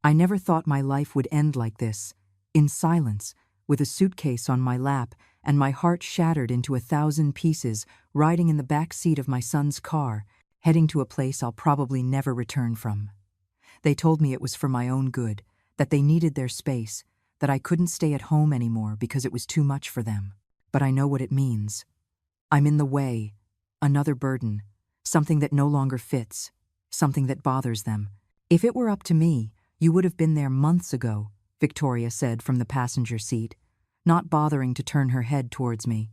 I never thought my life would end like this, in silence, with a suitcase on my lap and my heart shattered into 1,000 pieces, riding in the back seat of my son's car, heading to a place I'll probably never return from. They told me it was for my own good, that they needed their space, that I couldn't stay at home anymore because it was too much for them. But I know what it means. I'm in the way, another burden, something that no longer fits, something that bothers them. If it were up to me, you would have been there months ago, Victoria said from the passenger seat, not bothering to turn her head towards me.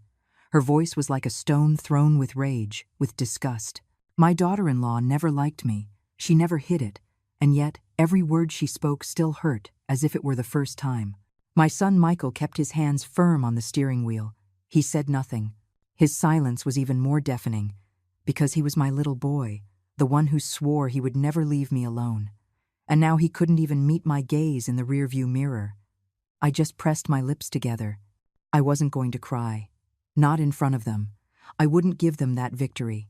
Her voice was like a stone thrown with rage, with disgust. My daughter-in-law never liked me. She never hid it, and yet every word she spoke still hurt, as if it were the first time. My son Michael kept his hands firm on the steering wheel. He said nothing. His silence was even more deafening, because he was my little boy, the one who swore he would never leave me alone. And now he couldn't even meet my gaze in the rearview mirror. I just pressed my lips together. I wasn't going to cry. Not in front of them. I wouldn't give them that victory.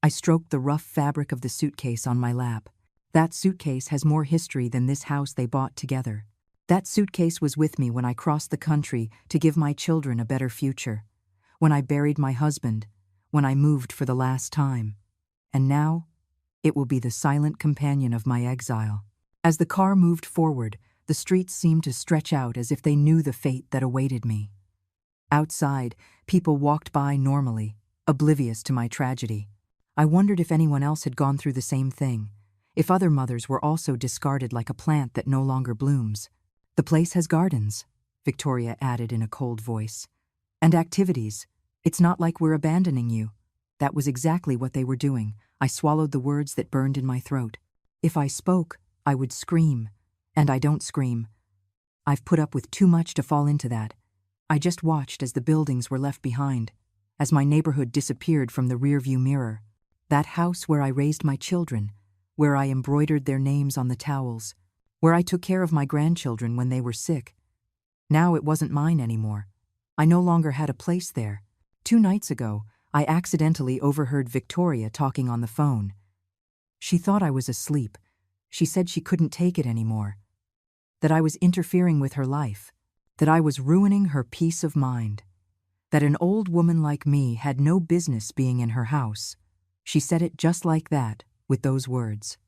I stroked the rough fabric of the suitcase on my lap. That suitcase has more history than this house they bought together. That suitcase was with me when I crossed the country to give my children a better future, when I buried my husband, when I moved for the last time. And now, it will be the silent companion of my exile. As the car moved forward, the streets seemed to stretch out as if they knew the fate that awaited me. Outside, people walked by normally, oblivious to my tragedy. I wondered if anyone else had gone through the same thing, if other mothers were also discarded like a plant that no longer blooms. The place has gardens, Victoria added in a cold voice. And activities. It's not like we're abandoning you. That was exactly what they were doing. I swallowed the words that burned in my throat. If I spoke, I would scream. And I don't scream. I've put up with too much to fall into that. I just watched as the buildings were left behind, as my neighborhood disappeared from the rearview mirror. That house where I raised my children, where I embroidered their names on the towels, where I took care of my grandchildren when they were sick. Now it wasn't mine anymore. I no longer had a place there. 2 nights ago, I accidentally overheard Victoria talking on the phone. She thought I was asleep. She said she couldn't take it anymore, that I was interfering with her life, that I was ruining her peace of mind, that an old woman like me had no business being in her house. She said it just like that, with those words.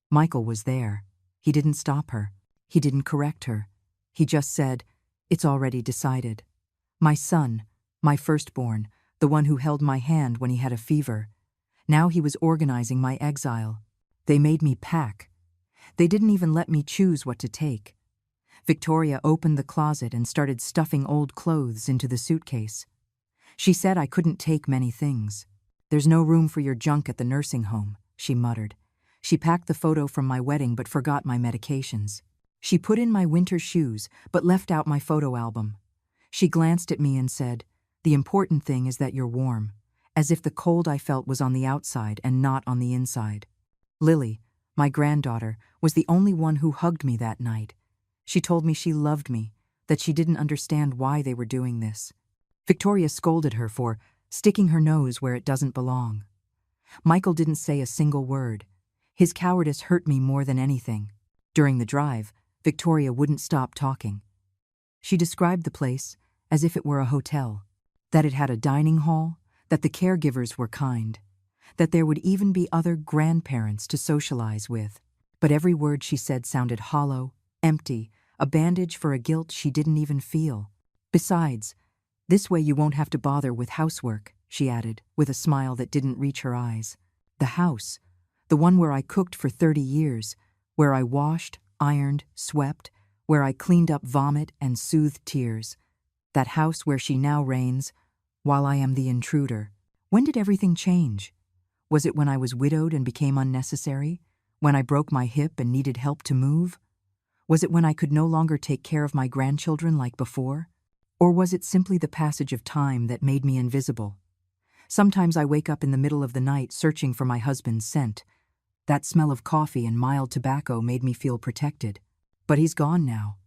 Michael was there. He didn't stop her. He didn't correct her. He just said, "It's already decided." My son, my firstborn, the one who held my hand when he had a fever. Now he was organizing my exile. They made me pack. They didn't even let me choose what to take. Victoria opened the closet and started stuffing old clothes into the suitcase. She said I couldn't take many things. "There's no room for your junk at the nursing home," she muttered. She packed the photo from my wedding but forgot my medications. She put in my winter shoes but left out my photo album. She glanced at me and said, "The important thing is that you're warm," as if the cold I felt was on the outside and not on the inside. Lily, my granddaughter, was the only one who hugged me that night. She told me she loved me, that she didn't understand why they were doing this. Victoria scolded her for sticking her nose where it doesn't belong. Michael didn't say a single word. His cowardice hurt me more than anything. During the drive, Victoria wouldn't stop talking. She described the place as if it were a hotel, that it had a dining hall, that the caregivers were kind, that there would even be other grandparents to socialize with. But every word she said sounded hollow, empty, a bandage for a guilt she didn't even feel. "Besides, this way you won't have to bother with housework," she added, with a smile that didn't reach her eyes. The house, the one where I cooked for 30 years, where I washed, ironed, swept, where I cleaned up vomit and soothed tears. That house where she now reigns, while I am the intruder. When did everything change? Was it when I was widowed and became unnecessary? When I broke my hip and needed help to move? Was it when I could no longer take care of my grandchildren like before? Or was it simply the passage of time that made me invisible? Sometimes I wake up in the middle of the night searching for my husband's scent. That smell of coffee and mild tobacco made me feel protected. But he's gone now.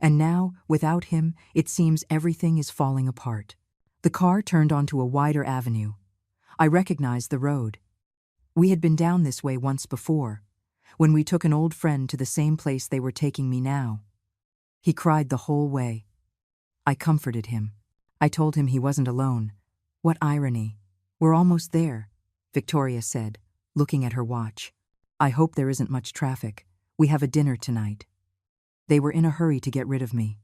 And now, without him, it seems everything is falling apart. The car turned onto a wider avenue. I recognized the road. We had been down this way once before. when we took an old friend to the same place they were taking me now. He cried the whole way. I comforted him. I told him he wasn't alone. What irony. We're almost there, Victoria said, looking at her watch. I hope there isn't much traffic. We have a dinner tonight. They were in a hurry to get rid of me.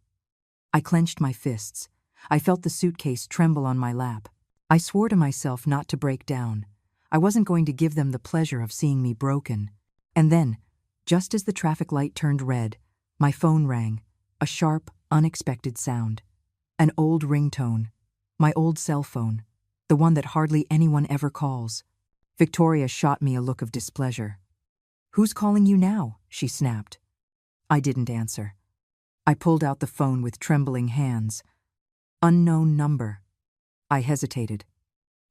I clenched my fists. I felt the suitcase tremble on my lap. I swore to myself not to break down. I wasn't going to give them the pleasure of seeing me broken. And then, just as the traffic light turned red, my phone rang, a sharp, unexpected sound. An old ringtone. My old cell phone. The one that hardly anyone ever calls. Victoria shot me a look of displeasure. "Who's calling you now?" she snapped. I didn't answer. I pulled out the phone with trembling hands. Unknown number. I hesitated.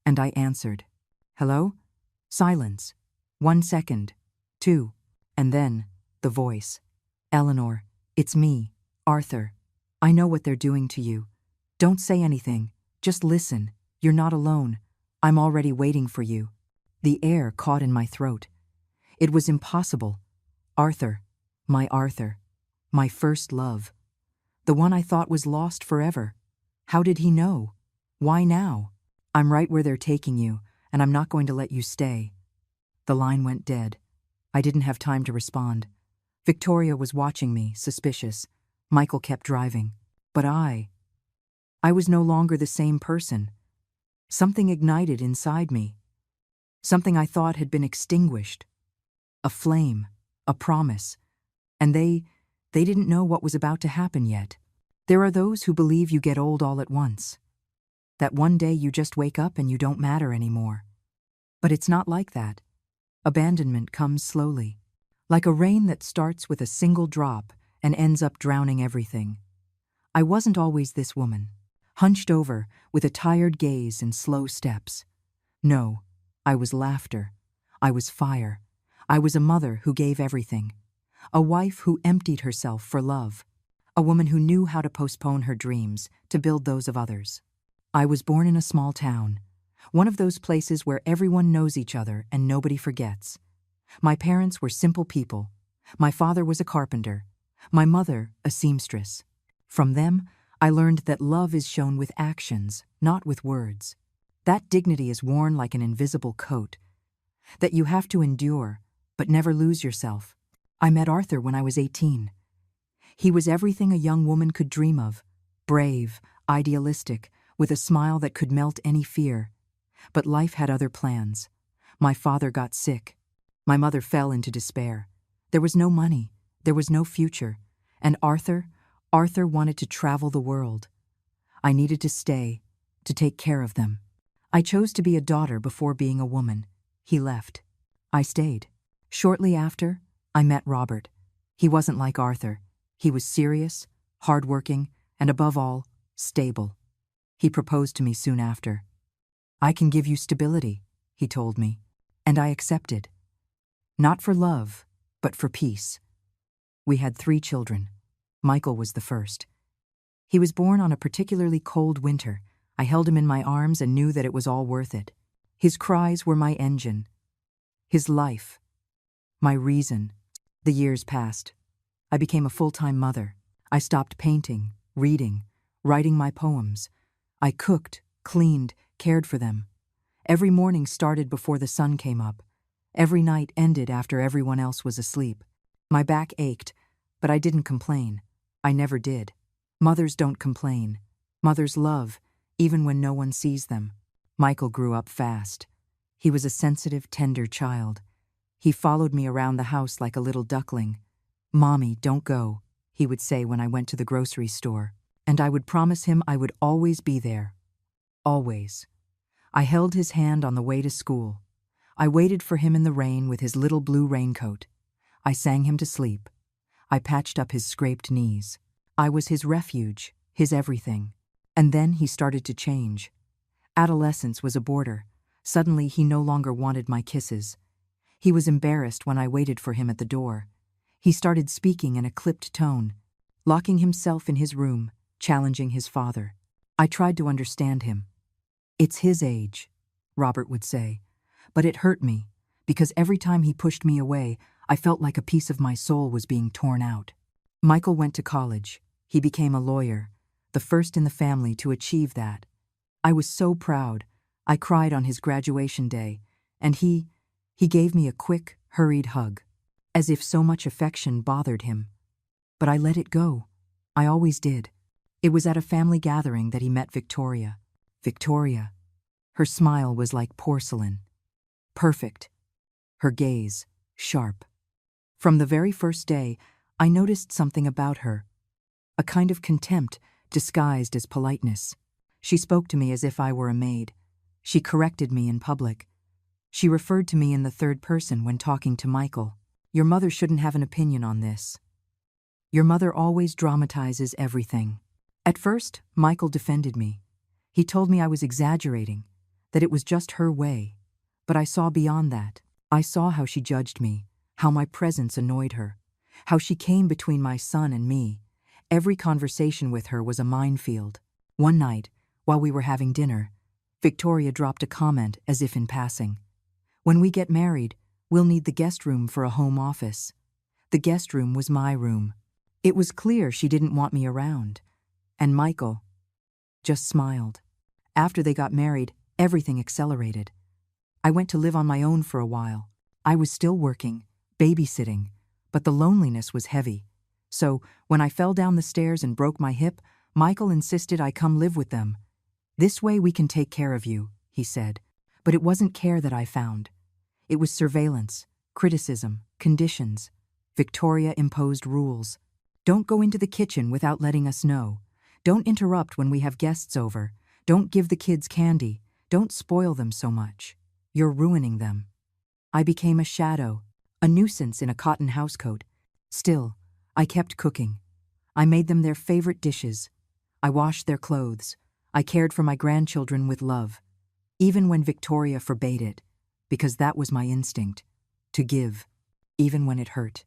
And I answered. "Hello?" Silence. 1 second. 2. And then, the voice. "Eleanor, it's me, Arthur. I know what they're doing to you. Don't say anything. Just listen. You're not alone. I'm already waiting for you." The air caught in my throat. It was impossible. Arthur. My first love. The one I thought was lost forever. How did he know? Why now? "I'm right where they're taking you, and I'm not going to let you stay." The line went dead. I didn't have time to respond. Victoria was watching me, suspicious. Michael kept driving. But I was no longer the same person. Something ignited inside me. Something I thought had been extinguished. A flame, a promise. And they didn't know what was about to happen yet. There are those who believe you get old all at once. That one day you just wake up and you don't matter anymore. But it's not like that. Abandonment comes slowly. Like a rain that starts with a single drop and ends up drowning everything. I wasn't always this woman, hunched over with a tired gaze and slow steps. No, I was laughter. I was fire. I was a mother who gave everything. A wife who emptied herself for love. A woman who knew how to postpone her dreams to build those of others. I was born in a small town, one of those places where everyone knows each other and nobody forgets. My parents were simple people. My father was a carpenter. My mother, a seamstress. From them, I learned that love is shown with actions, not with words. That dignity is worn like an invisible coat. That you have to endure, but never lose yourself. I met Arthur when I was 18. He was everything a young woman could dream of. Brave, idealistic, with a smile that could melt any fear. But life had other plans. My father got sick. My mother fell into despair. There was no money. There was no future. And Arthur wanted to travel the world. I needed to stay, to take care of them. I chose to be a daughter before being a woman. He left. I stayed. Shortly after, I met Robert. He wasn't like Arthur. He was serious, hardworking, and above all, stable. He proposed to me soon after. "I can give you stability," he told me, and I accepted. Not for love, but for peace. We had 3 children. Michael was the first. He was born on a particularly cold winter. I held him in my arms and knew that it was all worth it. His cries were my engine. His life. My reason. The years passed. I became a full-time mother. I stopped painting, reading, writing my poems. I cooked, cleaned, cared for them. Every morning started before the sun came up. Every night ended after everyone else was asleep. My back ached, but I didn't complain. I never did. Mothers don't complain. Mothers love, even when no one sees them. Michael grew up fast. He was a sensitive, tender child. He followed me around the house like a little duckling. "Mommy, don't go," he would say when I went to the grocery store. And I would promise him I would always be there. Always. I held his hand on the way to school. I waited for him in the rain with his little blue raincoat. I sang him to sleep. I patched up his scraped knees. I was his refuge, his everything. And then he started to change. Adolescence was a border. Suddenly he no longer wanted my kisses. He was embarrassed when I waited for him at the door. He started speaking in a clipped tone, locking himself in his room, challenging his father. I tried to understand him. "It's his age," Robert would say. But it hurt me, because every time he pushed me away, I felt like a piece of my soul was being torn out. Michael went to college. He became a lawyer, the first in the family to achieve that. I was so proud. I cried on his graduation day, and he gave me a quick, hurried hug, as if so much affection bothered him. But I let it go. I always did. It was at a family gathering that he met Victoria. Victoria. Her smile was like porcelain. Perfect. Her gaze, sharp. From the very first day, I noticed something about her. A kind of contempt disguised as politeness. She spoke to me as if I were a maid. She corrected me in public. She referred to me in the third person when talking to Michael. Your mother shouldn't have an opinion on this. Your mother always dramatizes everything. At first, Michael defended me. He told me I was exaggerating, that it was just her way. But I saw beyond that. I saw how she judged me, how my presence annoyed her, how she came between my son and me. Every conversation with her was a minefield. One night, while we were having dinner, Victoria dropped a comment as if in passing. When we get married, we'll need the guest room for a home office. The guest room was my room. It was clear she didn't want me around. And Michael just smiled. After they got married, everything accelerated. I went to live on my own for a while. I was still working, babysitting, but the loneliness was heavy. So, when I fell down the stairs and broke my hip, Michael insisted I come live with them. This way we can take care of you, he said. But it wasn't care that I found. It was surveillance, criticism, conditions. Victoria imposed rules. Don't go into the kitchen without letting us know. Don't interrupt when we have guests over. Don't give the kids candy. Don't spoil them so much. You're ruining them. I became a shadow, a nuisance in a cotton housecoat. Still, I kept cooking. I made them their favorite dishes. I washed their clothes. I cared for my grandchildren with love, even when Victoria forbade it, because that was my instinct, to give, even when it hurt.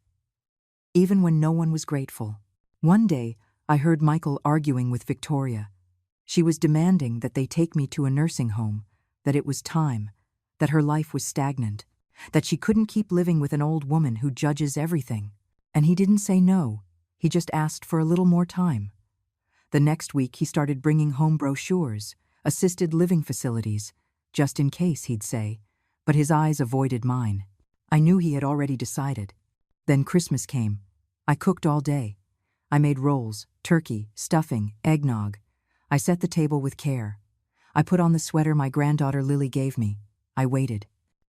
Even when no one was grateful. One day, I heard Michael arguing with Victoria. She was demanding that they take me to a nursing home, that it was time, that her life was stagnant, that she couldn't keep living with an old woman who judges everything. And he didn't say no, he just asked for a little more time. The next week he started bringing home brochures, assisted living facilities, just in case, he'd say, but his eyes avoided mine. I knew he had already decided. Then Christmas came. I cooked all day. I made rolls, turkey, stuffing, eggnog. I set the table with care. I put on the sweater my granddaughter Lily gave me. I waited.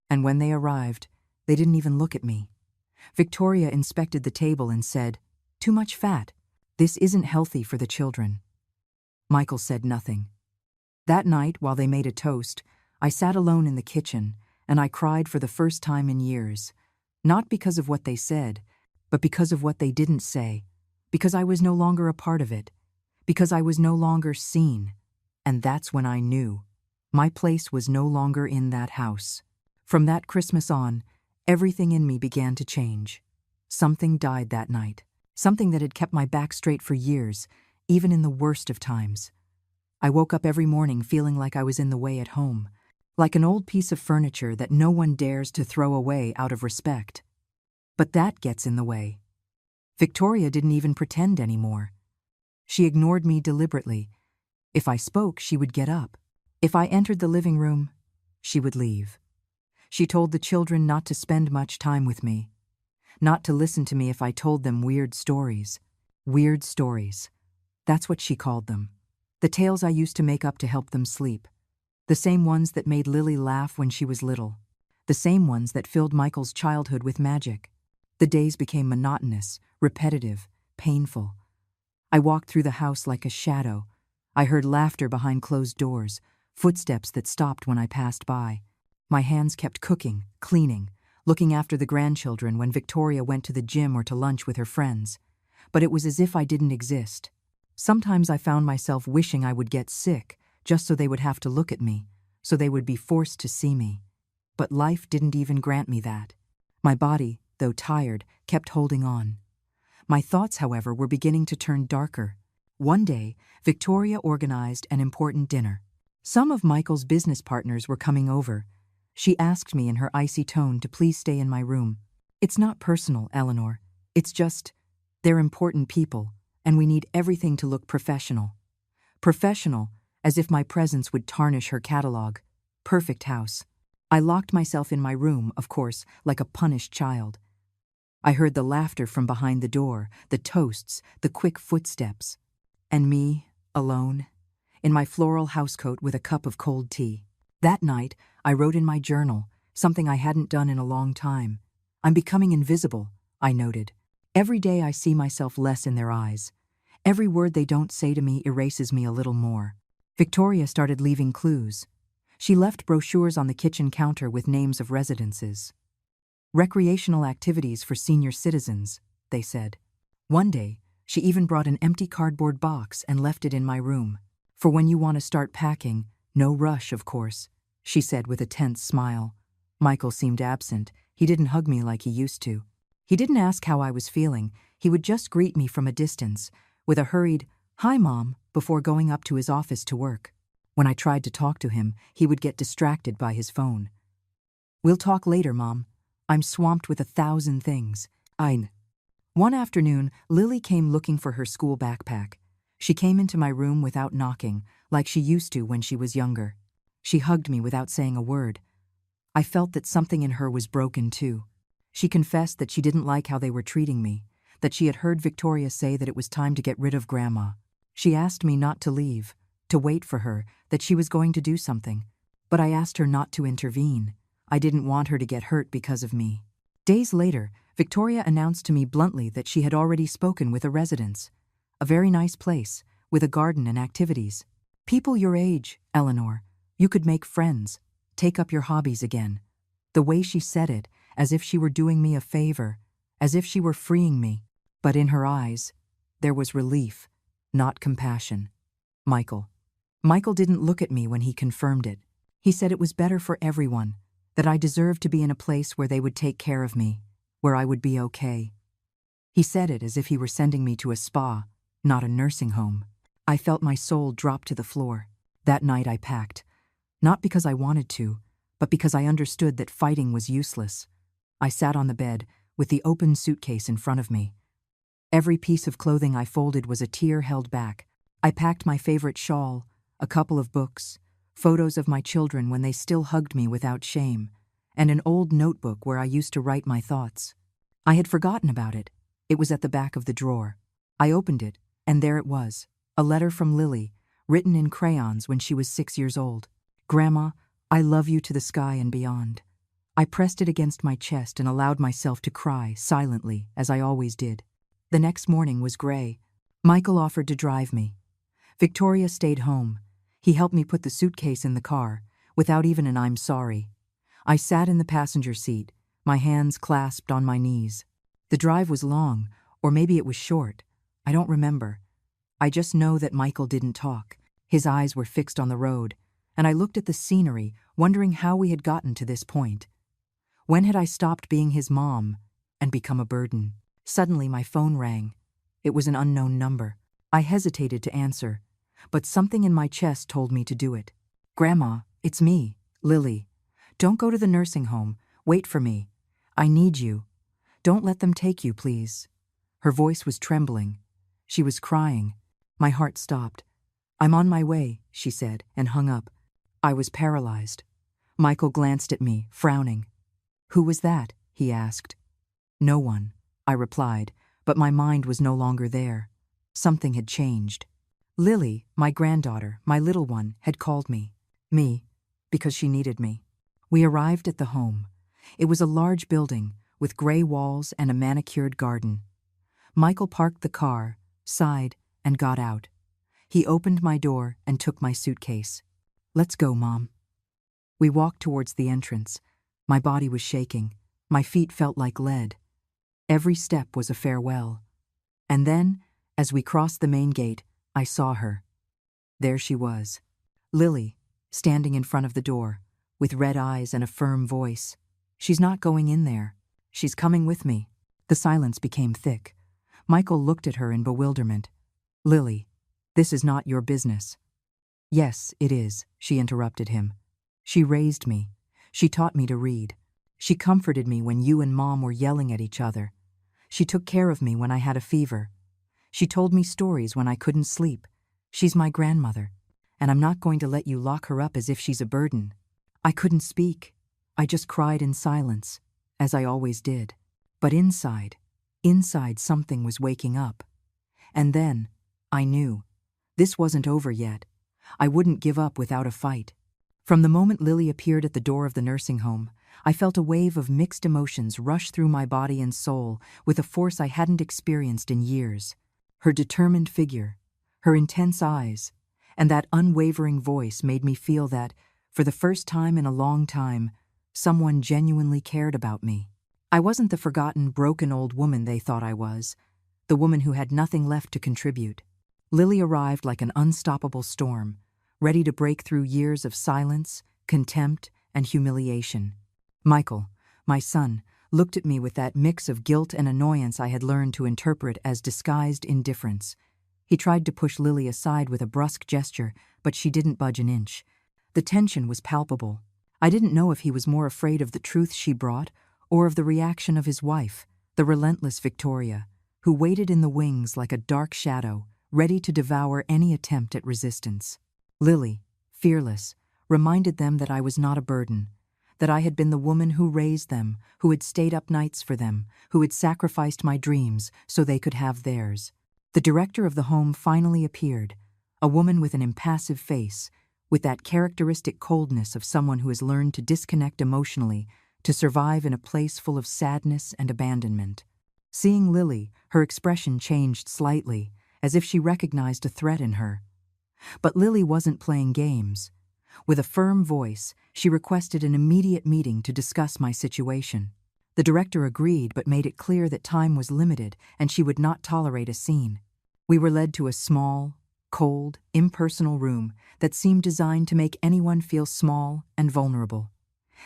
And when they arrived, they didn't even look at me. Victoria inspected the table and said, "Too much fat. This isn't healthy for the children." Michael said nothing. That night, while they made a toast, I sat alone in the kitchen, and I cried for the first time in years. Not because of what they said, but because of what they didn't say. Because I was no longer a part of it. Because I was no longer seen. And that's when I knew. My place was no longer in that house. From that Christmas on, everything in me began to change. Something died that night. Something that had kept my back straight for years, even in the worst of times. I woke up every morning feeling like I was in the way at home, like an old piece of furniture that no one dares to throw away out of respect. But that gets in the way. Victoria didn't even pretend anymore. She ignored me deliberately. If I spoke, she would get up. If I entered the living room, she would leave. She told the children not to spend much time with me. Not to listen to me if I told them weird stories. Weird stories. That's what she called them. The tales I used to make up to help them sleep. The same ones that made Lily laugh when she was little. The same ones that filled Michael's childhood with magic. The days became monotonous, repetitive, painful. I walked through the house like a shadow. I heard laughter behind closed doors, footsteps that stopped when I passed by. My hands kept cooking, cleaning, looking after the grandchildren when Victoria went to the gym or to lunch with her friends. But it was as if I didn't exist. Sometimes I found myself wishing I would get sick, just so they would have to look at me, so they would be forced to see me. But life didn't even grant me that. My body, though tired, kept holding on. My thoughts, however, were beginning to turn darker. One day, Victoria organized an important dinner. Some of Michael's business partners were coming over. She asked me in her icy tone to please stay in my room. It's not personal, Eleanor. It's just, they're important people, and we need everything to look professional. Professional, as if my presence would tarnish her catalog. Perfect house. I locked myself in my room, of course, like a punished child. I heard the laughter from behind the door, the toasts, the quick footsteps. And me, alone, in my floral housecoat with a cup of cold tea. That night, I wrote in my journal, something I hadn't done in a long time. I'm becoming invisible, I noted. Every day I see myself less in their eyes. Every word they don't say to me erases me a little more. Victoria started leaving clues. She left brochures on the kitchen counter with names of residences. Recreational activities for senior citizens, they said. One day, she even brought an empty cardboard box and left it in my room. For when you want to start packing, no rush, of course, she said with a tense smile. Michael seemed absent. He didn't hug me like he used to. He didn't ask how I was feeling. He would just greet me from a distance, with a hurried, "Hi, Mom," before going up to his office to work. When I tried to talk to him, he would get distracted by his phone. "We'll talk later, Mom. I'm swamped with 1,000 things." One afternoon, Lily came looking for her school backpack. She came into my room without knocking, like she used to when she was younger. She hugged me without saying a word. I felt that something in her was broken too. She confessed that she didn't like how they were treating me, that she had heard Victoria say that it was time to get rid of Grandma. She asked me not to leave, to wait for her, that she was going to do something. But I asked her not to intervene. I didn't want her to get hurt because of me. Days later, Victoria announced to me bluntly that she had already spoken with a residence. A very nice place, with a garden and activities. People your age, Eleanor. You could make friends, take up your hobbies again. The way she said it, as if she were doing me a favor, as if she were freeing me. But in her eyes, there was relief, not compassion. Michael didn't look at me when he confirmed it. He said it was better for everyone, that I deserved to be in a place where they would take care of me, where I would be okay. He said it as if he were sending me to a spa, not a nursing home. I felt my soul drop to the floor. That night I packed, not because I wanted to, but because I understood that fighting was useless. I sat on the bed, with the open suitcase in front of me. Every piece of clothing I folded was a tear held back. I packed my favorite shawl, a couple of books, photos of my children when they still hugged me without shame, and an old notebook where I used to write my thoughts. I had forgotten about it. It was at the back of the drawer. I opened it, and there it was, a letter from Lily, written in crayons when she was 6 years old. "Grandma, I love you to the sky and beyond." I pressed it against my chest and allowed myself to cry silently, as I always did. The next morning was gray. Michael offered to drive me. Victoria stayed home. He helped me put the suitcase in the car, without even an "I'm sorry." I sat in the passenger seat, my hands clasped on my knees. The drive was long, or maybe it was short. I don't remember. I just know that Michael didn't talk. His eyes were fixed on the road, and I looked at the scenery, wondering how we had gotten to this point. When had I stopped being his mom and become a burden? Suddenly my phone rang. It was an unknown number. I hesitated to answer, but something in my chest told me to do it. "Grandma, it's me, Lily. Don't go to the nursing home. Wait for me. I need you. Don't let them take you, please." Her voice was trembling. She was crying. My heart stopped. "I'm on my way," she said, and hung up. I was paralyzed. Michael glanced at me, frowning. "Who was that?" he asked. "No one," I replied, but my mind was no longer there. Something had changed. Lily, my granddaughter, my little one, had called me. Because she needed me. We arrived at the home. It was a large building, with gray walls and a manicured garden. Michael parked the car, sighed, and got out. He opened my door and took my suitcase. "Let's go, Mom." We walked towards the entrance. My body was shaking. My feet felt like lead. Every step was a farewell. And then, as we crossed the main gate, I saw her. There she was, Lily, standing in front of the door, with red eyes and a firm voice. "She's not going in there. She's coming with me." The silence became thick. Michael looked at her in bewilderment. "Lily, this is not your business." "Yes, it is," she interrupted him. "She raised me. She taught me to read. She comforted me when you and Mom were yelling at each other. She took care of me when I had a fever. She told me stories when I couldn't sleep. She's my grandmother, and I'm not going to let you lock her up as if she's a burden." I couldn't speak. I just cried in silence, as I always did. But inside something was waking up. And then, I knew. This wasn't over yet. I wouldn't give up without a fight. From the moment Lily appeared at the door of the nursing home, I felt a wave of mixed emotions rush through my body and soul with a force I hadn't experienced in years. Her determined figure, her intense eyes, and that unwavering voice made me feel that, for the first time in a long time, someone genuinely cared about me. I wasn't the forgotten, broken old woman they thought I was, the woman who had nothing left to contribute. Lily arrived like an unstoppable storm, ready to break through years of silence, contempt, and humiliation. Michael, my son, looked at me with that mix of guilt and annoyance I had learned to interpret as disguised indifference. He tried to push Lily aside with a brusque gesture, but she didn't budge an inch. The tension was palpable. I didn't know if he was more afraid of the truth she brought or of the reaction of his wife, the relentless Victoria, who waited in the wings like a dark shadow, ready to devour any attempt at resistance. Lily, fearless, reminded them that I was not a burden, that I had been the woman who raised them, who had stayed up nights for them, who had sacrificed my dreams so they could have theirs. The director of the home finally appeared, a woman with an impassive face, with that characteristic coldness of someone who has learned to disconnect emotionally to survive in a place full of sadness and abandonment. Seeing Lily, her expression changed slightly, as if she recognized a threat in her. But Lily wasn't playing games. With a firm voice, she requested an immediate meeting to discuss my situation. The director agreed but made it clear that time was limited and she would not tolerate a scene. We were led to a small, cold, impersonal room that seemed designed to make anyone feel small and vulnerable.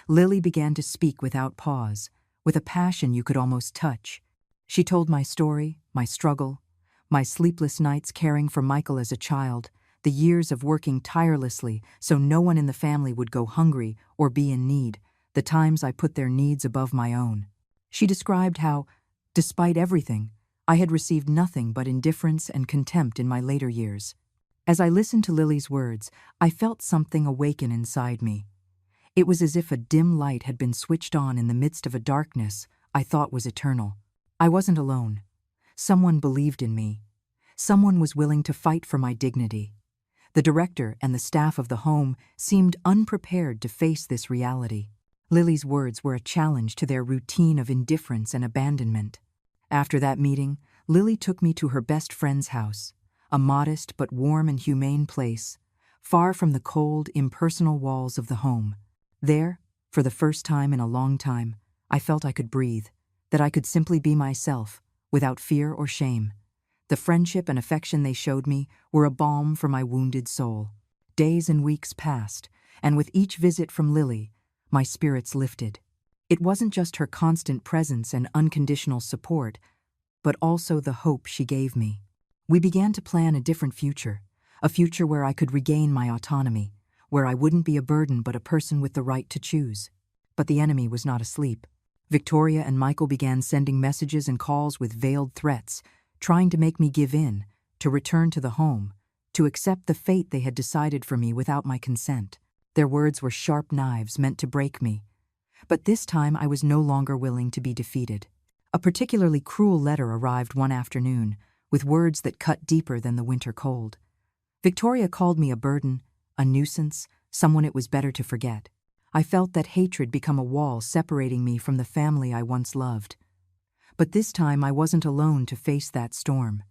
Lily began to speak without pause, with a passion you could almost touch. She told my story, my struggle, my sleepless nights caring for Michael as a child, the years of working tirelessly so no one in the family would go hungry or be in need, the times I put their needs above my own. She described how, despite everything, I had received nothing but indifference and contempt in my later years. As I listened to Lily's words, I felt something awaken inside me. It was as if a dim light had been switched on in the midst of a darkness I thought was eternal. I wasn't alone. Someone believed in me. Someone was willing to fight for my dignity. The director and the staff of the home seemed unprepared to face this reality. Lily's words were a challenge to their routine of indifference and abandonment. After that meeting, Lily took me to her best friend's house, a modest but warm and humane place, far from the cold, impersonal walls of the home. There, for the first time in a long time, I felt I could breathe, that I could simply be myself, without fear or shame. The friendship and affection they showed me were a balm for my wounded soul. Days and weeks passed, and with each visit from Lily, my spirits lifted. It wasn't just her constant presence and unconditional support, but also the hope she gave me. We began to plan a different future, a future where I could regain my autonomy, where I wouldn't be a burden but a person with the right to choose. But the enemy was not asleep. Victoria and Michael began sending messages and calls with veiled threats, trying to make me give in, to return to the home, to accept the fate they had decided for me without my consent. Their words were sharp knives meant to break me. But this time I was no longer willing to be defeated. A particularly cruel letter arrived one afternoon, with words that cut deeper than the winter cold. Victoria called me a burden, a nuisance, someone it was better to forget. I felt that hatred become a wall separating me from the family I once loved. But this time I wasn't alone to face that storm.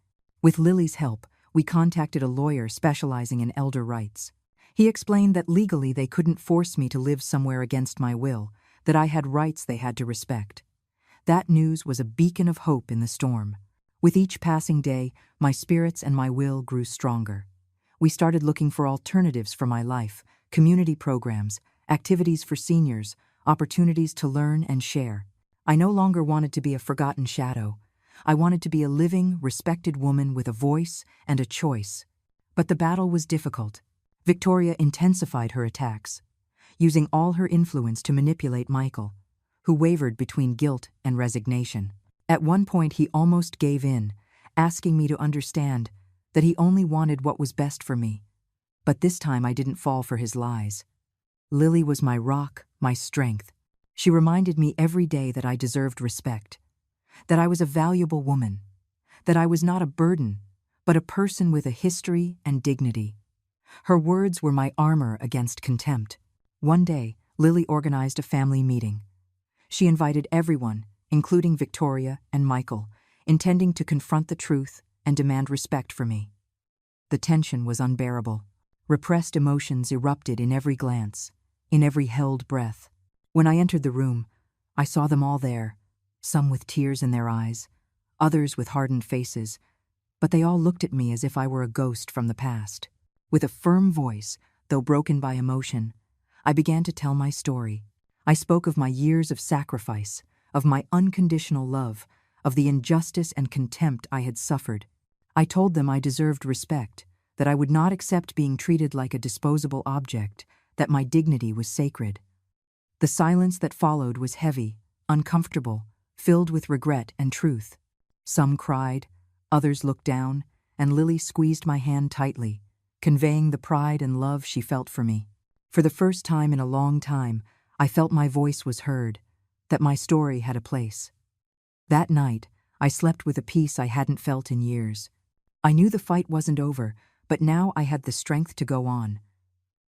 With Lily's help, we contacted a lawyer specializing in elder rights. He explained that legally they couldn't force me to live somewhere against my will, that I had rights they had to respect. That news was a beacon of hope in the storm. With each passing day, my spirits and my will grew stronger. We started looking for alternatives for my life, community programs, activities for seniors, opportunities to learn and share. I no longer wanted to be a forgotten shadow. I wanted to be a living, respected woman with a voice and a choice. But the battle was difficult. Victoria intensified her attacks, using all her influence to manipulate Michael, who wavered between guilt and resignation. At one point, he almost gave in, asking me to understand that he only wanted what was best for me. But this time I didn't fall for his lies. Lily was my rock, my strength. She reminded me every day that I deserved respect, that I was a valuable woman, that I was not a burden, but a person with a history and dignity. Her words were my armor against contempt. One day, Lily organized a family meeting. She invited everyone, including Victoria and Michael, intending to confront the truth and demand respect for me. The tension was unbearable. Repressed emotions erupted in every glance, in every held breath. When I entered the room, I saw them all there, some with tears in their eyes, others with hardened faces, but they all looked at me as if I were a ghost from the past. With a firm voice, though broken by emotion, I began to tell my story. I spoke of my years of sacrifice, of my unconditional love, of the injustice and contempt I had suffered. I told them I deserved respect, that I would not accept being treated like a disposable object, that my dignity was sacred. The silence that followed was heavy, uncomfortable, filled with regret and truth. Some cried, others looked down, and Lily squeezed my hand tightly, conveying the pride and love she felt for me. For the first time in a long time, I felt my voice was heard, that my story had a place. That night, I slept with a peace I hadn't felt in years. I knew the fight wasn't over, but now I had the strength to go on.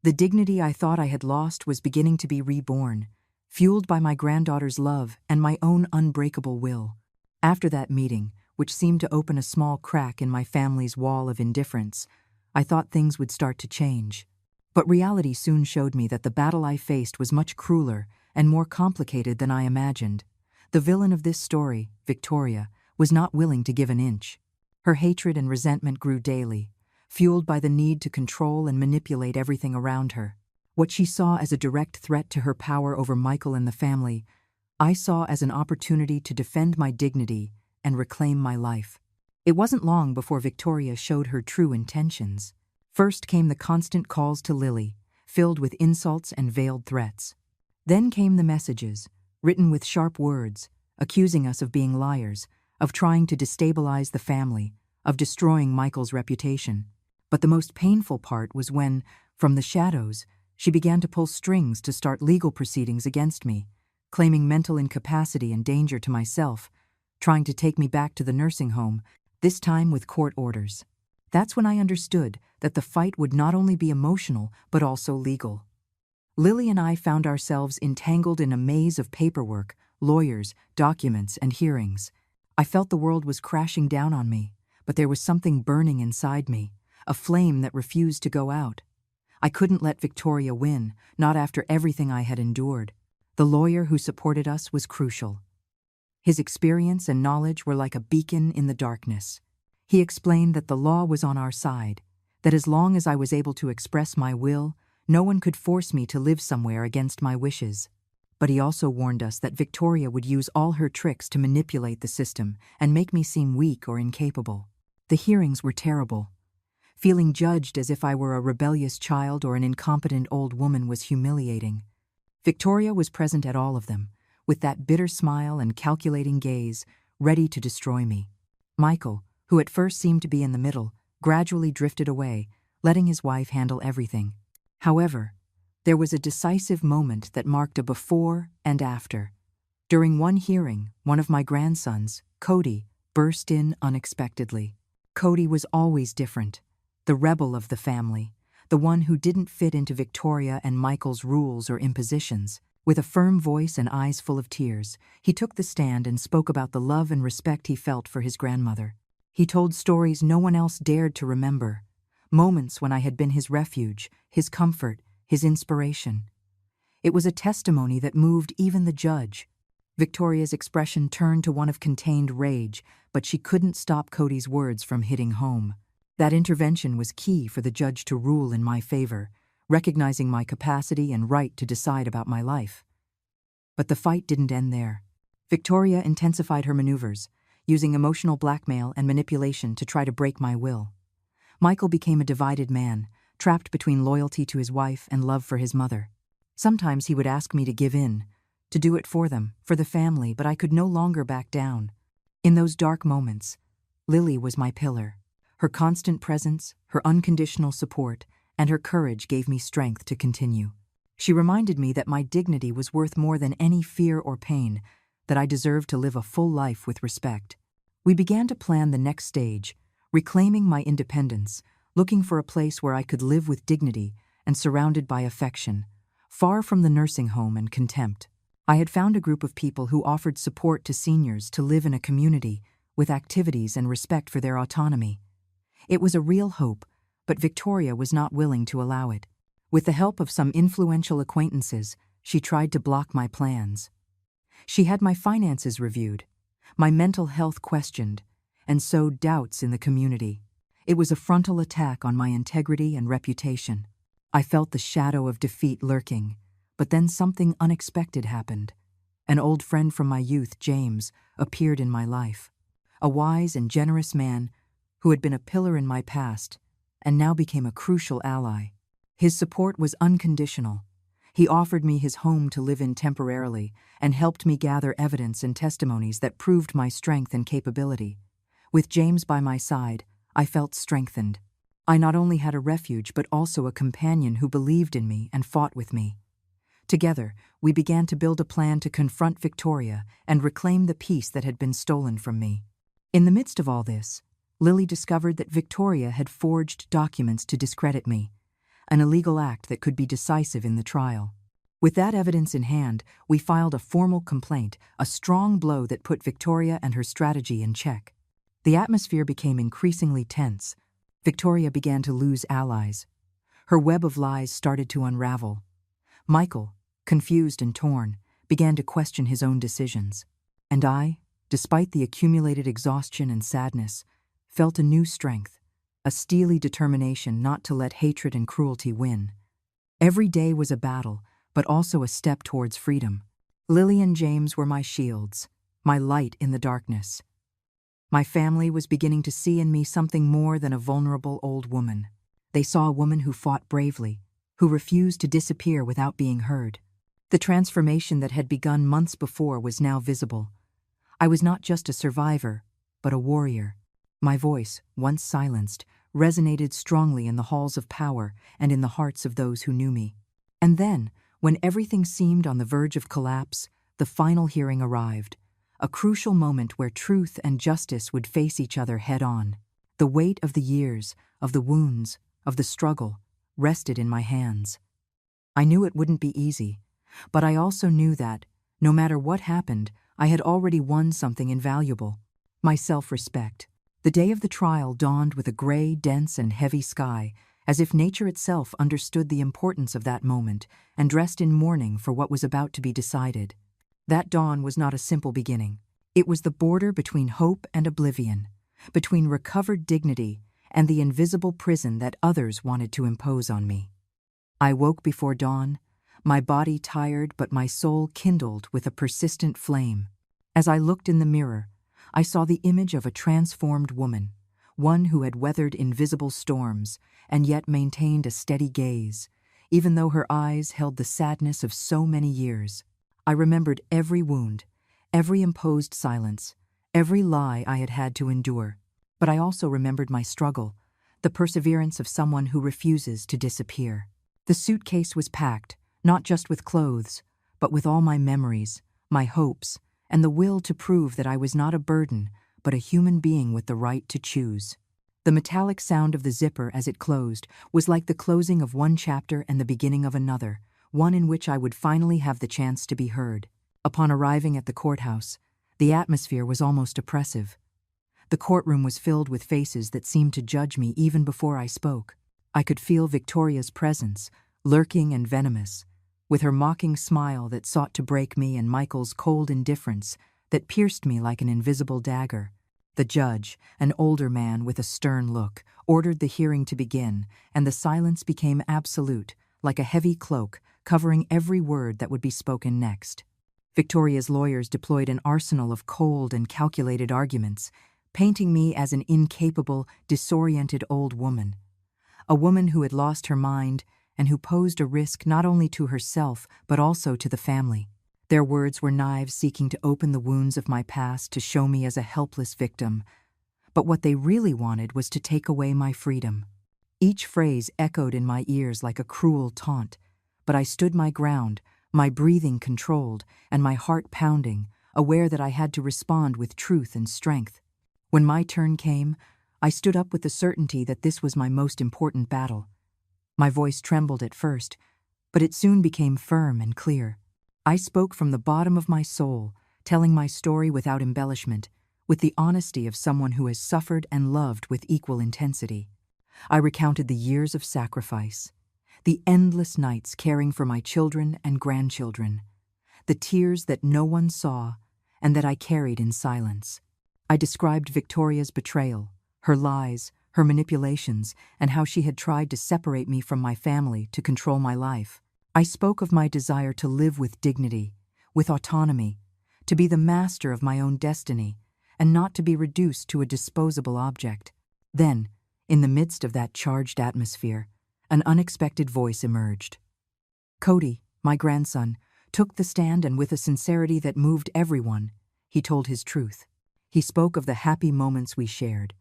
The dignity I thought I had lost was beginning to be reborn, fueled by my granddaughter's love and my own unbreakable will. After that meeting, which seemed to open a small crack in my family's wall of indifference, I thought things would start to change. But reality soon showed me that the battle I faced was much crueler and more complicated than I imagined. The villain of this story, Victoria, was not willing to give an inch. Her hatred and resentment grew daily, fueled by the need to control and manipulate everything around her. What she saw as a direct threat to her power over Michael and the family, I saw as an opportunity to defend my dignity and reclaim my life. It wasn't long before Victoria showed her true intentions. First came the constant calls to Lily, filled with insults and veiled threats. Then came the messages, written with sharp words, accusing us of being liars, of trying to destabilize the family, of destroying Michael's reputation. But the most painful part was when, from the shadows, she began to pull strings to start legal proceedings against me, claiming mental incapacity and danger to myself, trying to take me back to the nursing home, this time with court orders. That's when I understood that the fight would not only be emotional, but also legal. Lily and I found ourselves entangled in a maze of paperwork, lawyers, documents, and hearings. I felt the world was crashing down on me, but there was something burning inside me, a flame that refused to go out. I couldn't let Victoria win, not after everything I had endured. The lawyer who supported us was crucial. His experience and knowledge were like a beacon in the darkness. He explained that the law was on our side, that as long as I was able to express my will, no one could force me to live somewhere against my wishes. But he also warned us that Victoria would use all her tricks to manipulate the system and make me seem weak or incapable. The hearings were terrible. Feeling judged as if I were a rebellious child or an incompetent old woman was humiliating. Victoria was present at all of them, with that bitter smile and calculating gaze, ready to destroy me. Michael, who at first seemed to be in the middle, gradually drifted away, letting his wife handle everything. However, there was a decisive moment that marked a before and after. During one hearing, one of my grandsons, Cody, burst in unexpectedly. Cody was always different, the rebel of the family, the one who didn't fit into Victoria and Michael's rules or impositions. With a firm voice and eyes full of tears, he took the stand and spoke about the love and respect he felt for his grandmother. He told stories no one else dared to remember, moments when I had been his refuge, his comfort, his inspiration. It was a testimony that moved even the judge. Victoria's expression turned to one of contained rage, but she couldn't stop Cody's words from hitting home. That intervention was key for the judge to rule in my favor, recognizing my capacity and right to decide about my life. But the fight didn't end there. Victoria intensified her maneuvers, using emotional blackmail and manipulation to try to break my will. Michael became a divided man, trapped between loyalty to his wife and love for his mother. Sometimes he would ask me to give in, to do it for them, for the family, but I could no longer back down. In those dark moments, Lily was my pillar. Her constant presence, her unconditional support, and her courage gave me strength to continue. She reminded me that my dignity was worth more than any fear or pain, that I deserved to live a full life with respect. We began to plan the next stage, reclaiming my independence, looking for a place where I could live with dignity and surrounded by affection, far from the nursing home and contempt. I had found a group of people who offered support to seniors to live in a community with activities and respect for their autonomy. It was a real hope, but Victoria was not willing to allow it. With the help of some influential acquaintances, she tried to block my plans. She had my finances reviewed, my mental health questioned, and sowed doubts in the community. It was a frontal attack on my integrity and reputation. I felt the shadow of defeat lurking, but then something unexpected happened. An old friend from my youth, James, appeared in my life. A wise and generous man who had been a pillar in my past and now became a crucial ally. His support was unconditional. He offered me his home to live in temporarily and helped me gather evidence and testimonies that proved my strength and capability. With James by my side, I felt strengthened. I not only had a refuge but also a companion who believed in me and fought with me. Together, we began to build a plan to confront Victoria and reclaim the peace that had been stolen from me. In the midst of all this, Lily discovered that Victoria had forged documents to discredit me, an illegal act that could be decisive in the trial. With that evidence in hand, we filed a formal complaint, a strong blow that put Victoria and her strategy in check. The atmosphere became increasingly tense. Victoria began to lose allies. Her web of lies started to unravel. Michael, confused and torn, began to question his own decisions. And I, despite the accumulated exhaustion and sadness, felt a new strength, a steely determination not to let hatred and cruelty win. Every day was a battle, but also a step towards freedom. Lily and James were my shields, my light in the darkness. My family was beginning to see in me something more than a vulnerable old woman. They saw a woman who fought bravely, who refused to disappear without being heard. The transformation that had begun months before was now visible. I was not just a survivor, but a warrior. My voice, once silenced, resonated strongly in the halls of power and in the hearts of those who knew me. And then, when everything seemed on the verge of collapse, the final hearing arrived, a crucial moment where truth and justice would face each other head-on. The weight of the years, of the wounds, of the struggle, rested in my hands. I knew it wouldn't be easy, but I also knew that, no matter what happened, I had already won something invaluable: my self-respect. The day of the trial dawned with a gray, dense, and heavy sky, as if nature itself understood the importance of that moment and dressed in mourning for what was about to be decided. That dawn was not a simple beginning. It was the border between hope and oblivion, between recovered dignity and the invisible prison that others wanted to impose on me. I woke before dawn, my body tired but my soul kindled with a persistent flame. As I looked in the mirror, I saw the image of a transformed woman, one who had weathered invisible storms and yet maintained a steady gaze, even though her eyes held the sadness of so many years. I remembered every wound, every imposed silence, every lie I had had to endure. But I also remembered my struggle, the perseverance of someone who refuses to disappear. The suitcase was packed, not just with clothes, but with all my memories, my hopes, and the will to prove that I was not a burden, but a human being with the right to choose. The metallic sound of the zipper as it closed was like the closing of one chapter and the beginning of another, one in which I would finally have the chance to be heard. Upon arriving at the courthouse, the atmosphere was almost oppressive. The courtroom was filled with faces that seemed to judge me even before I spoke. I could feel Victoria's presence, lurking and venomous, with her mocking smile that sought to break me and Michael's cold indifference that pierced me like an invisible dagger. The judge, an older man with a stern look, ordered the hearing to begin, and the silence became absolute, like a heavy cloak covering every word that would be spoken next. Victoria's lawyers deployed an arsenal of cold and calculated arguments, painting me as an incapable, disoriented old woman. A woman who had lost her mind and who posed a risk not only to herself but also to the family. Their words were knives seeking to open the wounds of my past to show me as a helpless victim. But what they really wanted was to take away my freedom. Each phrase echoed in my ears like a cruel taunt, but I stood my ground, my breathing controlled, and my heart pounding, aware that I had to respond with truth and strength. When my turn came, I stood up with the certainty that this was my most important battle. My voice trembled at first, but it soon became firm and clear. I spoke from the bottom of my soul, telling my story without embellishment, with the honesty of someone who has suffered and loved with equal intensity. I recounted the years of sacrifice, the endless nights caring for my children and grandchildren, the tears that no one saw and that I carried in silence. I described Victoria's betrayal, her lies, her manipulations, and how she had tried to separate me from my family to control my life. I spoke of my desire to live with dignity, with autonomy, to be the master of my own destiny, and not to be reduced to a disposable object. Then, in the midst of that charged atmosphere, an unexpected voice emerged. Cody, my grandson, took the stand, and with a sincerity that moved everyone, he told his truth. He spoke of the happy moments we shared,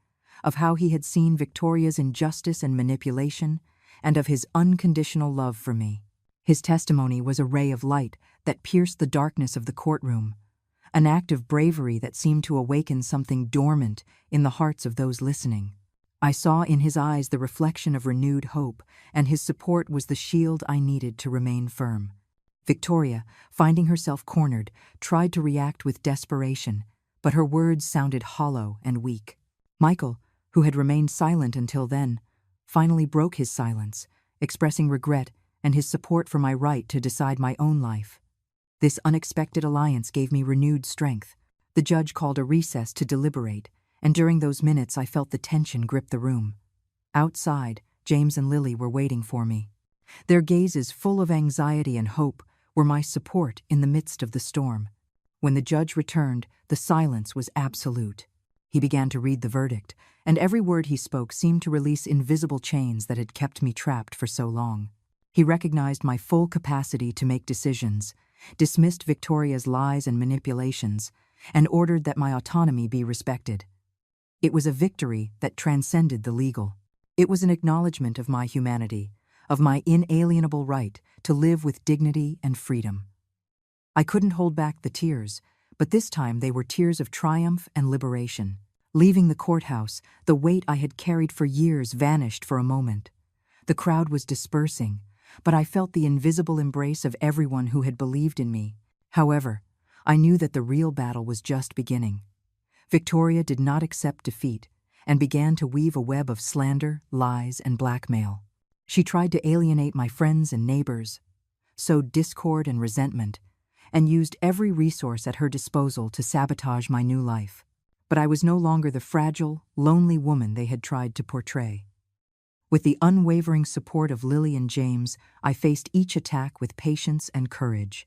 of how he had seen Victoria's injustice and manipulation, and of his unconditional love for me. His testimony was a ray of light that pierced the darkness of the courtroom, an act of bravery that seemed to awaken something dormant in the hearts of those listening. I saw in his eyes the reflection of renewed hope, and his support was the shield I needed to remain firm. Victoria, finding herself cornered, tried to react with desperation, but her words sounded hollow and weak. Michael, who had remained silent until then, finally broke his silence, expressing regret and his support for my right to decide my own life. This unexpected alliance gave me renewed strength. The judge called a recess to deliberate, and during those minutes I felt the tension grip the room. Outside, James and Lily were waiting for me. Their gazes, full of anxiety and hope, were my support in the midst of the storm. When the judge returned, the silence was absolute. He began to read the verdict, and every word he spoke seemed to release invisible chains that had kept me trapped for so long. He recognized my full capacity to make decisions, dismissed Victoria's lies and manipulations, and ordered that my autonomy be respected. It was a victory that transcended the legal. It was an acknowledgement of my humanity, of my inalienable right to live with dignity and freedom. I couldn't hold back the tears, but this time they were tears of triumph and liberation. Leaving the courthouse, the weight I had carried for years vanished for a moment. The crowd was dispersing, but I felt the invisible embrace of everyone who had believed in me. However, I knew that the real battle was just beginning. Victoria did not accept defeat and began to weave a web of slander, lies, and blackmail. She tried to alienate my friends and neighbors, sowed discord and resentment, and used every resource at her disposal to sabotage my new life. But I was no longer the fragile, lonely woman they had tried to portray. With the unwavering support of Lily and James, I faced each attack with patience and courage.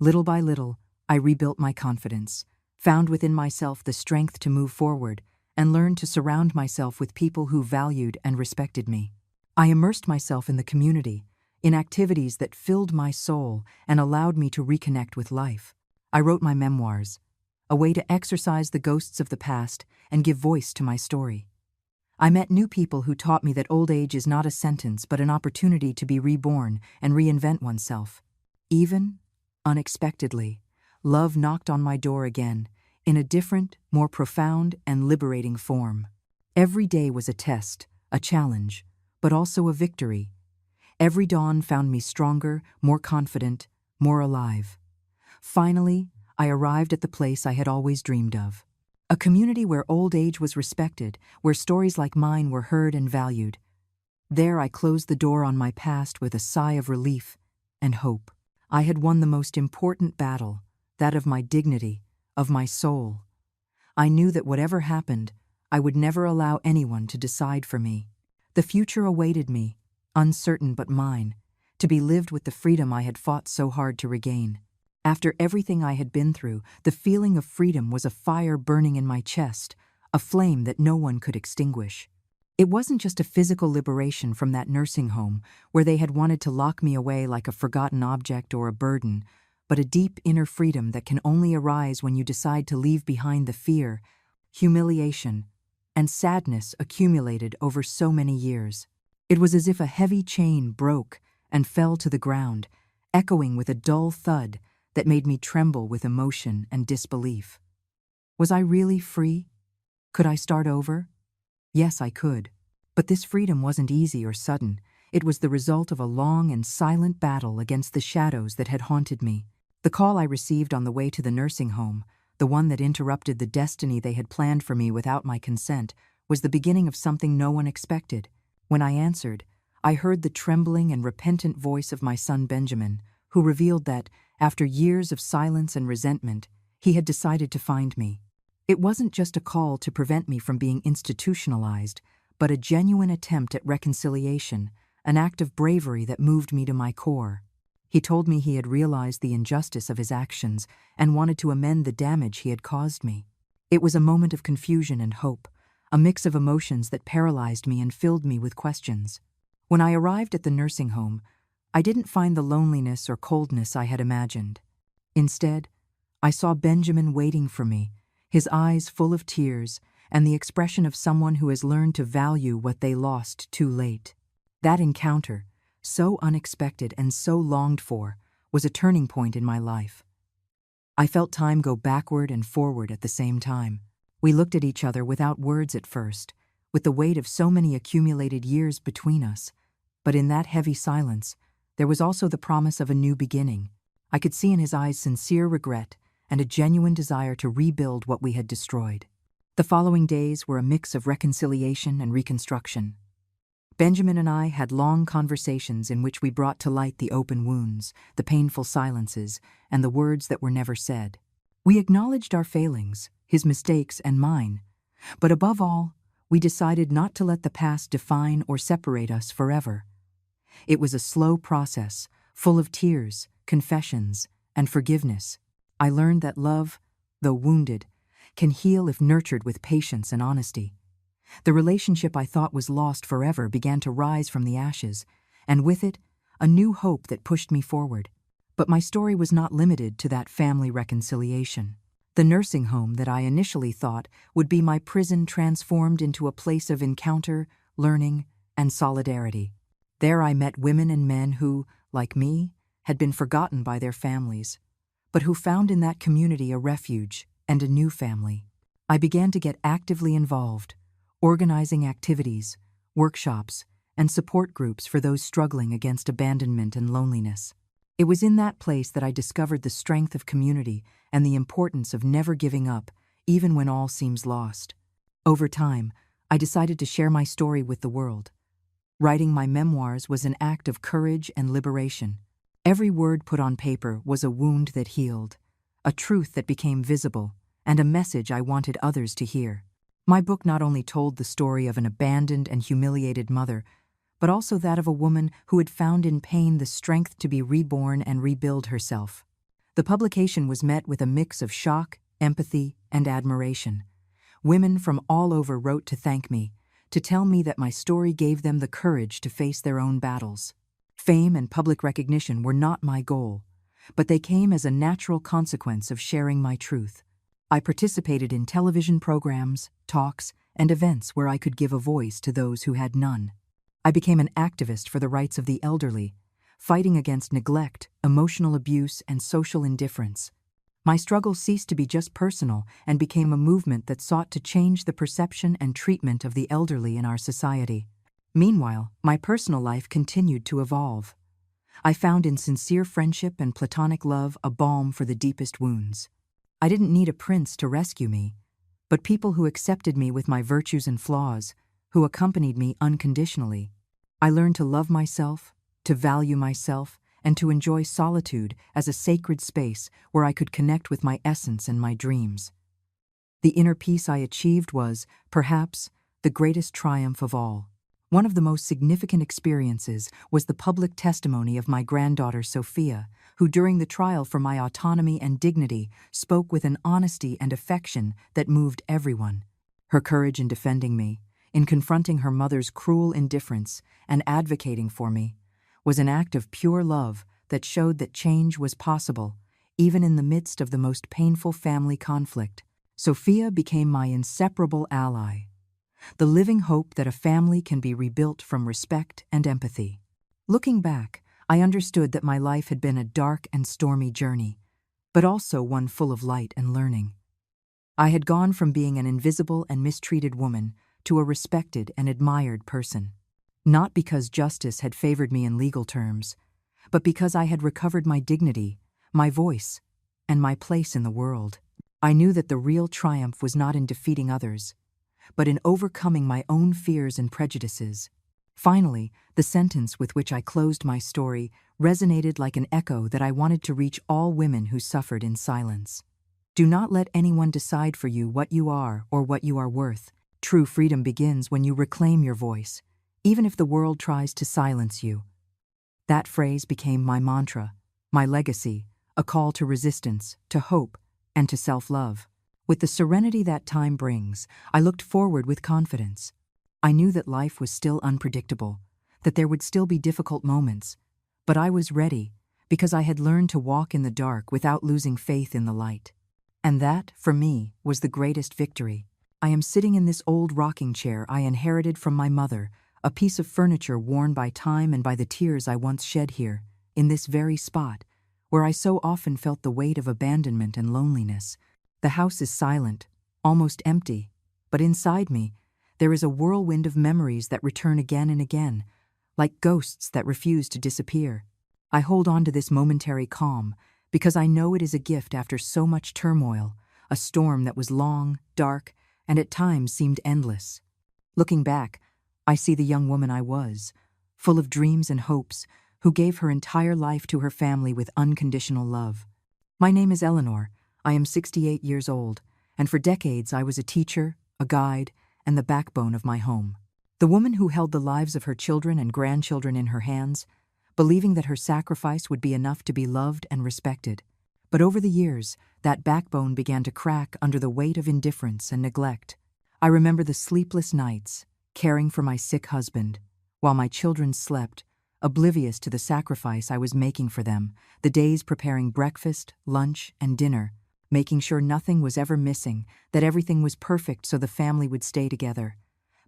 Little by little, I rebuilt my confidence, found within myself the strength to move forward, and learned to surround myself with people who valued and respected me. I immersed myself in the community, in activities that filled my soul and allowed me to reconnect with life. I wrote my memoirs, a way to exorcise the ghosts of the past and give voice to my story. I met new people who taught me that old age is not a sentence but an opportunity to be reborn and reinvent oneself. Even, unexpectedly, love knocked on my door again, in a different, more profound and liberating form. Every day was a test, a challenge, but also a victory. Every dawn found me stronger, more confident, more alive. Finally, I arrived at the place I had always dreamed of. A community where old age was respected, where stories like mine were heard and valued. There I closed the door on my past with a sigh of relief and hope. I had won the most important battle, that of my dignity, of my soul. I knew that whatever happened, I would never allow anyone to decide for me. The future awaited me, uncertain but mine, to be lived with the freedom I had fought so hard to regain. After everything I had been through, the feeling of freedom was a fire burning in my chest, a flame that no one could extinguish. It wasn't just a physical liberation from that nursing home where they had wanted to lock me away like a forgotten object or a burden, but a deep inner freedom that can only arise when you decide to leave behind the fear, humiliation, and sadness accumulated over so many years. It was as if a heavy chain broke and fell to the ground, echoing with a dull thud that made me tremble with emotion and disbelief. Was I really free? Could I start over? Yes, I could. But this freedom wasn't easy or sudden. It was the result of a long and silent battle against the shadows that had haunted me. The call I received on the way to the nursing home, the one that interrupted the destiny they had planned for me without my consent, was the beginning of something no one expected. When I answered, I heard the trembling and repentant voice of my son Benjamin, who revealed that, after years of silence and resentment, he had decided to find me. It wasn't just a call to prevent me from being institutionalized, but a genuine attempt at reconciliation, an act of bravery that moved me to my core. He told me he had realized the injustice of his actions and wanted to amend the damage he had caused me. It was a moment of confusion and hope, a mix of emotions that paralyzed me and filled me with questions. When I arrived at the nursing home, I didn't find the loneliness or coldness I had imagined. Instead, I saw Benjamin waiting for me, his eyes full of tears and the expression of someone who has learned to value what they lost too late. That encounter, so unexpected and so longed for, was a turning point in my life. I felt time go backward and forward at the same time. We looked at each other without words at first, with the weight of so many accumulated years between us. But in that heavy silence, there was also the promise of a new beginning. I could see in his eyes sincere regret and a genuine desire to rebuild what we had destroyed. The following days were a mix of reconciliation and reconstruction. Benjamin and I had long conversations in which we brought to light the open wounds, the painful silences, and the words that were never said. We acknowledged our failings, his mistakes and mine, but above all, we decided not to let the past define or separate us forever. It was a slow process, full of tears, confessions, and forgiveness. I learned that love, though wounded, can heal if nurtured with patience and honesty. The relationship I thought was lost forever began to rise from the ashes, and with it, a new hope that pushed me forward. But my story was not limited to that family reconciliation. The nursing home that I initially thought would be my prison transformed into a place of encounter, learning, and solidarity. There I met women and men who, like me, had been forgotten by their families, but who found in that community a refuge and a new family. I began to get actively involved, organizing activities, workshops, and support groups for those struggling against abandonment and loneliness. It was in that place that I discovered the strength of community and the importance of never giving up, even when all seems lost. Over time, I decided to share my story with the world. Writing my memoirs was an act of courage and liberation. Every word put on paper was a wound that healed, a truth that became visible, and a message I wanted others to hear. My book not only told the story of an abandoned and humiliated mother, but also that of a woman who had found in pain the strength to be reborn and rebuild herself. The publication was met with a mix of shock, empathy, and admiration. Women from all over wrote to thank me, to tell me that my story gave them the courage to face their own battles. Fame and public recognition were not my goal, but they came as a natural consequence of sharing my truth. I participated in television programs, talks, and events where I could give a voice to those who had none. I became an activist for the rights of the elderly, fighting against neglect, emotional abuse, and social indifference. My struggle ceased to be just personal and became a movement that sought to change the perception and treatment of the elderly in our society. Meanwhile, my personal life continued to evolve. I found in sincere friendship and platonic love a balm for the deepest wounds. I didn't need a prince to rescue me, but people who accepted me with my virtues and flaws, who accompanied me unconditionally. I learned to love myself, to value myself, and to enjoy solitude as a sacred space where I could connect with my essence and my dreams. The inner peace I achieved was, perhaps, the greatest triumph of all. One of the most significant experiences was the public testimony of my granddaughter Sophia, who during the trial for my autonomy and dignity spoke with an honesty and affection that moved everyone. Her courage in defending me, in confronting her mother's cruel indifference and advocating for me, was an act of pure love that showed that change was possible, even in the midst of the most painful family conflict. Sophia became my inseparable ally, the living hope that a family can be rebuilt from respect and empathy. Looking back, I understood that my life had been a dark and stormy journey, but also one full of light and learning. I had gone from being an invisible and mistreated woman to a respected and admired person, not because justice had favored me in legal terms, but because I had recovered my dignity, my voice, and my place in the world. I knew that the real triumph was not in defeating others, but in overcoming my own fears and prejudices. Finally, the sentence with which I closed my story resonated like an echo that I wanted to reach all women who suffered in silence. Do not let anyone decide for you what you are or what you are worth. True freedom begins when you reclaim your voice, even if the world tries to silence you. That phrase became my mantra, my legacy, a call to resistance, to hope, and to self-love. With the serenity that time brings, I looked forward with confidence. I knew that life was still unpredictable, that there would still be difficult moments, but I was ready because I had learned to walk in the dark without losing faith in the light. And that, for me, was the greatest victory. I am sitting in this old rocking chair I inherited from my mother, a piece of furniture worn by time and by the tears I once shed here, in this very spot, where I so often felt the weight of abandonment and loneliness. The house is silent, almost empty, but inside me, there is a whirlwind of memories that return again and again, like ghosts that refuse to disappear. I hold on to this momentary calm because I know it is a gift after so much turmoil, a storm that was long, dark, and at times seemed endless. Looking back, I see the young woman I was, full of dreams and hopes, who gave her entire life to her family with unconditional love. My name is Eleanor. I am 68 years old, and for decades I was a teacher, a guide, and the backbone of my home. The woman who held the lives of her children and grandchildren in her hands, believing that her sacrifice would be enough to be loved and respected. But over the years, that backbone began to crack under the weight of indifference and neglect. I remember the sleepless nights, caring for my sick husband, while my children slept, oblivious to the sacrifice I was making for them, the days preparing breakfast, lunch, and dinner, making sure nothing was ever missing, that everything was perfect so the family would stay together.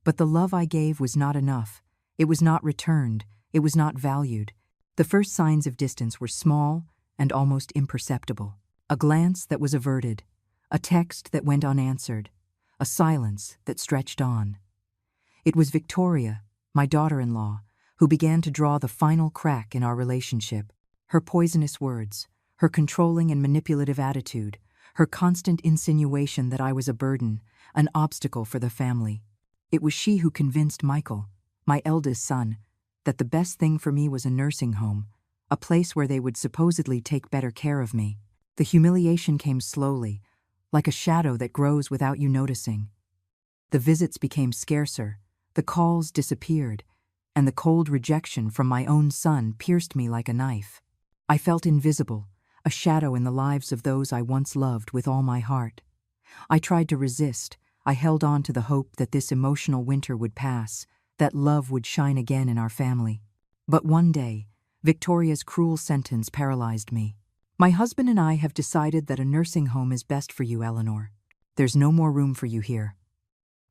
But the love I gave was not enough. It was not returned. It was not valued. The first signs of distance were small and almost imperceptible. A glance that was averted, a text that went unanswered, a silence that stretched on. It was Victoria, my daughter-in-law, who began to draw the final crack in our relationship. Her poisonous words, her controlling and manipulative attitude, her constant insinuation that I was a burden, an obstacle for the family. It was she who convinced Michael, my eldest son, that the best thing for me was a nursing home, a place where they would supposedly take better care of me. The humiliation came slowly, like a shadow that grows without you noticing. The visits became scarcer, the calls disappeared, and the cold rejection from my own son pierced me like a knife. I felt invisible, a shadow in the lives of those I once loved with all my heart. I tried to resist. I held on to the hope that this emotional winter would pass, that love would shine again in our family. But one day, Victoria's cruel sentence paralyzed me. My husband and I have decided that a nursing home is best for you, Eleanor. There's no more room for you here.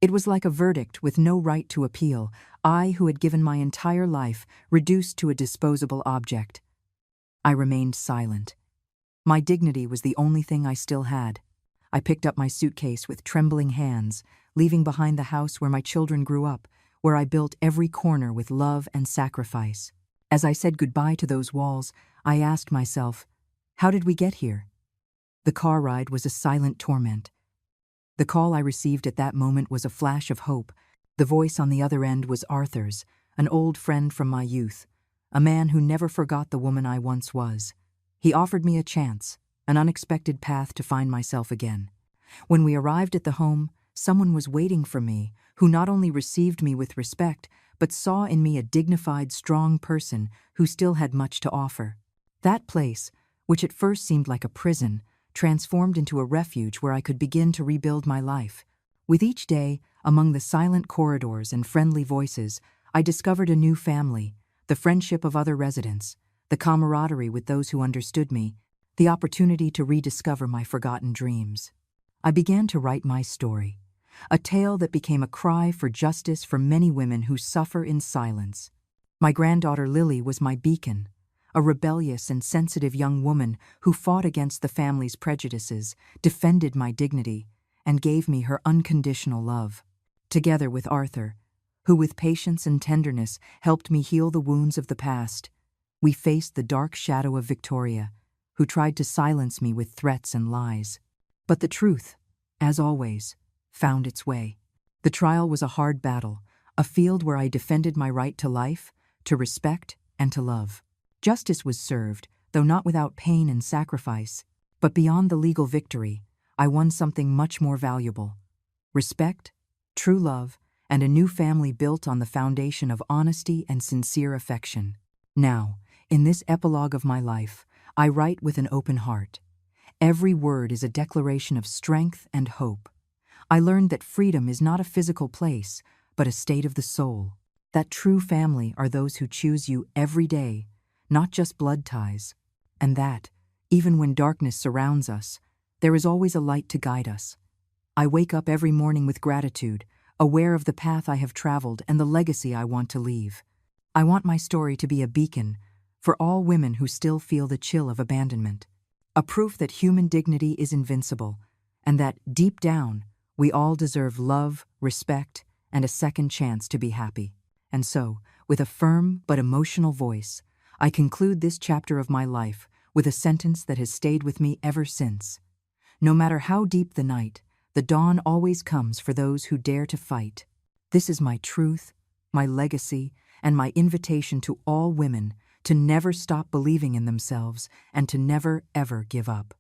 It was like a verdict with no right to appeal, I who had given my entire life reduced to a disposable object. I remained silent. My dignity was the only thing I still had. I picked up my suitcase with trembling hands, leaving behind the house where my children grew up, where I built every corner with love and sacrifice. As I said goodbye to those walls, I asked myself, how did we get here? The car ride was a silent torment. The call I received at that moment was a flash of hope. The voice on the other end was Arthur's, an old friend from my youth, a man who never forgot the woman I once was. He offered me a chance, an unexpected path to find myself again. When we arrived at the home, someone was waiting for me, who not only received me with respect, but saw in me a dignified, strong person who still had much to offer. That place, which at first seemed like a prison, transformed into a refuge where I could begin to rebuild my life. With each day, among the silent corridors and friendly voices, I discovered a new family, the friendship of other residents, the camaraderie with those who understood me, the opportunity to rediscover my forgotten dreams. I began to write my story, a tale that became a cry for justice for many women who suffer in silence. My granddaughter Lily was my beacon, a rebellious and sensitive young woman who fought against the family's prejudices, defended my dignity, and gave me her unconditional love. Together with Arthur, who with patience and tenderness helped me heal the wounds of the past, we faced the dark shadow of Victoria, who tried to silence me with threats and lies. But the truth, as always, found its way. The trial was a hard battle, a field where I defended my right to life, to respect, and to love. Justice was served, though not without pain and sacrifice. But beyond the legal victory, I won something much more valuable: respect, true love, and a new family built on the foundation of honesty and sincere affection. Now, in this epilogue of my life, I write with an open heart. Every word is a declaration of strength and hope. I learned that freedom is not a physical place, but a state of the soul. That true family are those who choose you every day, not just blood ties. And that, even when darkness surrounds us, there is always a light to guide us. I wake up every morning with gratitude, aware of the path I have traveled and the legacy I want to leave. I want my story to be a beacon for all women who still feel the chill of abandonment, a proof that human dignity is invincible, and that, deep down, we all deserve love, respect, and a second chance to be happy. And so, with a firm but emotional voice, I conclude this chapter of my life with a sentence that has stayed with me ever since. No matter how deep the night, the dawn always comes for those who dare to fight. This is my truth, my legacy, and my invitation to all women to never stop believing in themselves and to never, ever give up.